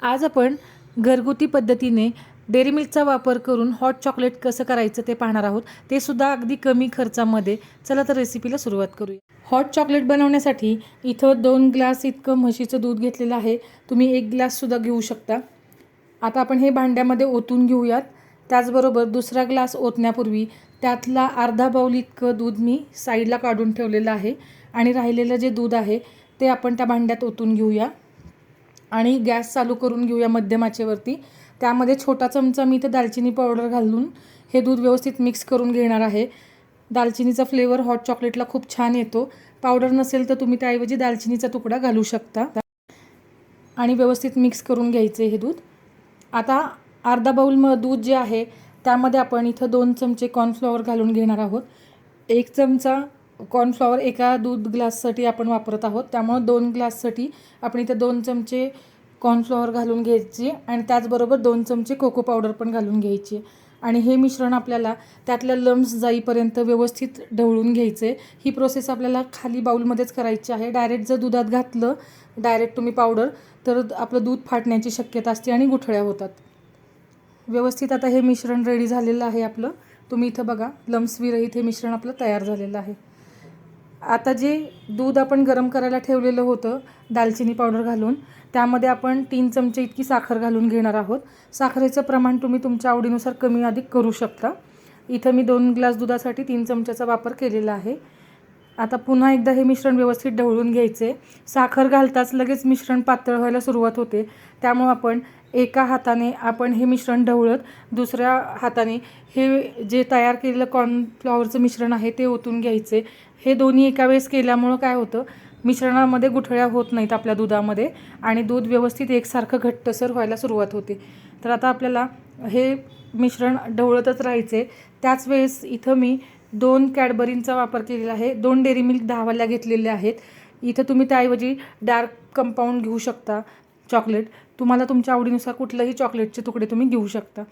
आज आपण घरगुती पद्धतीने डेअरी मिल्कचा वापर करून हॉट चॉकलेट कसं करायचं ते पाहणार आहोत, ते सुद्धा अगदी कमी खर्चामध्ये। चला तर रेसिपीला सुरुवात करूया। हॉट चॉकलेट बनवण्यासाठी इथं 2 ग्लास इतकं म्हशीचं दूध घेतलेलं आहे। तुम्ही 1 ग्लास सुद्धा घेऊ शकता। आता आपण हे भांड्यामध्ये ओतून घेऊयात। त्याचबरोबर दुसरा ग्लास ओतण्यापूर्वी त्यातला अर्धा बाउल इतकं दूध मी साईडला काढून ठेवलेलं आहे आणि राहिलेलं जे दूध आहे ते आपण त्या भांड्यात ओतून घेऊया आणि गॅस चालू करून घेऊया मध्यम आचेवरती। त्यामध्ये छोटा चमचा मी इथे दालचिनी पावडर घालून हे दूध व्यवस्थित मिक्स करून घेणार आहे। दालचिनीचा फ्लेवर हॉट चॉकलेटला खूप छान येतो। पावडर नसेल तर तुम्ही त्याऐवजी दालचिनीचा तुकडा घालू शकता आणि व्यवस्थित मिक्स करून घ्यायचे हे दूध। आता अर्धा बाउल दूध जे आहे त्यामध्ये आपण इथं 2 चमचे कॉर्नफ्लॉवर घालून घेणार आहोत। 1 चमचा कॉर्नफ्लॉवर एका दूध ग्लाससाठी आपण वापरत आहोत, त्यामुळे 2 ग्लाससाठी आपण इथे 2 चमचे कॉर्नफ्लॉवर घालून घ्यायचे आणि त्याचबरोबर 2 चमचे कोको पावडर पण घालून घ्यायची आणि हे मिश्रण आपल्याला त्यातल्या लम्स जाईपर्यंत व्यवस्थित ढवळून घ्यायचे। ही प्रोसेस आपल्याला खाली बाउलमध्येच करायची आहे। डायरेक्ट जर दुधात घातलं डायरेक्ट तुम्ही पावडर तर आपलं दूध फाटण्याची शक्यता असते आणि गुठळ्या होतात। व्यवस्थित आता हे मिश्रण रेडी झालेलं आहे आपलं। तुम्ही इथं बघा लम्स विरहित हे मिश्रण आपलं तयार झालेलं आहे। आता जे दूध आपण गरम करायला ठेवलेलं होतं दालचिनी पावडर घालून त्यामध्ये आपण 3 चमचे इतकी साखर घालून घेणार आहोत। साखरेचं प्रमाण तुम्ही तुमच्या आवडीनुसार कमी अधिक करू शकता। इथं मी 2 ग्लास दुधासाठी 3 चमच्याचा वापर केलेला आहे। आता पुन्हा एकदा हे मिश्रण व्यवस्थित ढवळून घ्यायचे। साखर घालताच लगेच मिश्रण पातळ व्हायला सुरुवात होते, त्यामुळे आपण एका हाताने आपण हे मिश्रण ढवळत दुसऱ्या हाताने हे जे तयार केलेलं कॉर्नफ्लॉवरचं मिश्रण आहे ते ओतून घ्यायचे। हे दोन्ही एका वेळेस केल्यामुळं काय होतं, मिश्रणामध्ये गुठळ्या होत नाहीत आपल्या दुधामध्ये आणि दूध व्यवस्थित एकसारखं घट्टसर व्हायला सुरुवात होते। तर आता आपल्याला हे मिश्रण ढवळतच राहायचे। त्याच वेळेस इथं मी 2 कॅडबरींचा वापर केलेला आहे। 2 डेअरी मिल्क 10 वाल्या घेतलेल्या आहेत। इथं तुम्ही त्याऐवजी डार्क कंपाऊंड घेऊ शकता चॉकलेट। तुम्हाला तुमच्या आवडीनुसार कुठलंही चॉकलेटचे तुकडे तुम्ही घेऊ शकता।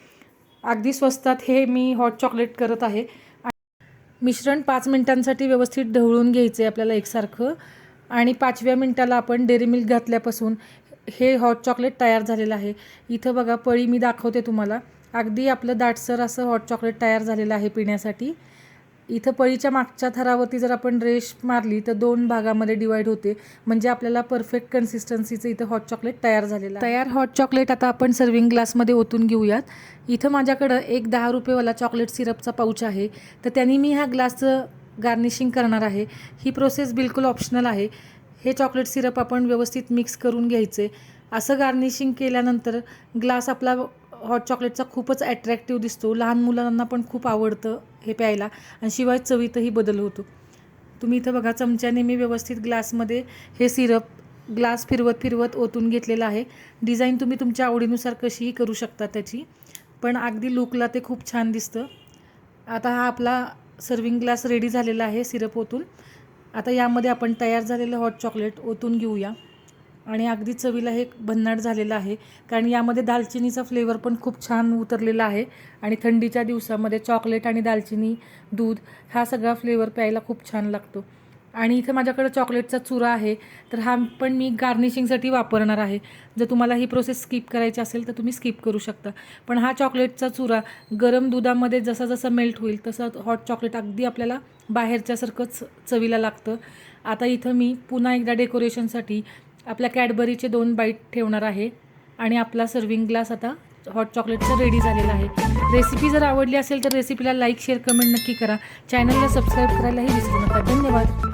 अगदी स्वस्तात हे मी हॉट चॉकलेट करत आहे। मिश्रण 5 मिनिटांसाठी व्यवस्थित ढवळून घ्यायचे आपल्याला एकसारखं आणि 5व्या मिनिटाला आपण डेअरी मिल्क घातल्यापासून हे हॉट चॉकलेट तयार झालेलं आहे। इथं बघा पळी मी दाखवते तुम्हाला। अगदी आपलं दाटसर असं हॉट चॉकलेट तयार झालेलं आहे पिण्यासाठी। इथं पळीच्या मागच्या थरावरती जर आपण रेष मारली तर 2 भागामध्ये डिवाइड होते, म्हणजे आपल्याला परफेक्ट कन्सिस्टन्सीचं इथं हॉट चॉकलेट तयार झालेलं आहे। तयार हॉट चॉकलेट आता आपण सर्विंग ग्लासमध्ये ओतून घेऊयात। इथं माझ्याकडं एक 10 रुपयेवाला चॉकलेट सिरपचा पाऊच आहे, तर त्यांनी मी ह्या ग्लासचं गार्निशिंग करणार आहे। ही प्रोसेस बिलकुल ऑप्शनल आहे। हे चॉकलेट सिरप आपण व्यवस्थित मिक्स करून घ्यायचे। असं गार्निशिंग केल्यानंतर ग्लास आपला हॉट चॉकलेटचा खूपच अट्रॅक्टिव्ह दिसतो। लहान मुलांना पण खूप आवडतं हे प्यायला आणि शिवाय चवीतही बदल होतो। तुम्ही इथं बघा चमच्याने मी व्यवस्थित ग्लासमध्ये हे सिरप ग्लास फिरवत ओतून घेतलेलं आहे। डिझाईन तुम्ही तुमच्या आवडीनुसार कशीही करू शकता त्याची, पण अगदी लुकला ते खूप छान दिसतं। आता हा आपला सर्विंग ग्लास रेडी झालेला आहे सिरप ओतून। आता यामध्ये आपण तयार झालेलं हॉट चॉकलेट ओतून घेऊया आणि अगदी चवीला हे भन्नाट झालेलं आहे, कारण यामध्ये दालचिनीचा फ्लेवर पण खूप छान उतरलेला आहे आणि थंडीच्या दिवसामध्ये चॉकलेट आणि दालचिनी दूध हा सगळा फ्लेवर प्यायला खूप छान लागतो। आणि इथं माझ्याकडे चॉकलेटचा चुरा आहे, तर हा पण मी गार्निशिंगसाठी वापरणार आहे। जर तुम्हाला ही प्रोसेस स्किप करायची असेल तर तुम्ही स्किप करू शकता, पण हा चॉकलेटचा चुरा गरम दुधामध्ये जसा जसा मेल्ट होईल तसं हॉट चॉकलेट अगदी आपल्याला बाहेरच्यासारखंच चवीला लागतं। आता इथं मी पुन्हा एकदा डेकोरेशनसाठी आपल्या कॅडबरीचे 2 बाईट ठेवणार आहे आणि आपला सर्विंग ग्लास आता हॉट चॉकलेटचा रेडी झालेला आहे। रेसिपी जर आवडली असेल तर रेसिपीला लाईक शेअर कमेंट नक्की करा। चॅनलला सबस्क्राईब करायलाही विसरू नका। धन्यवाद।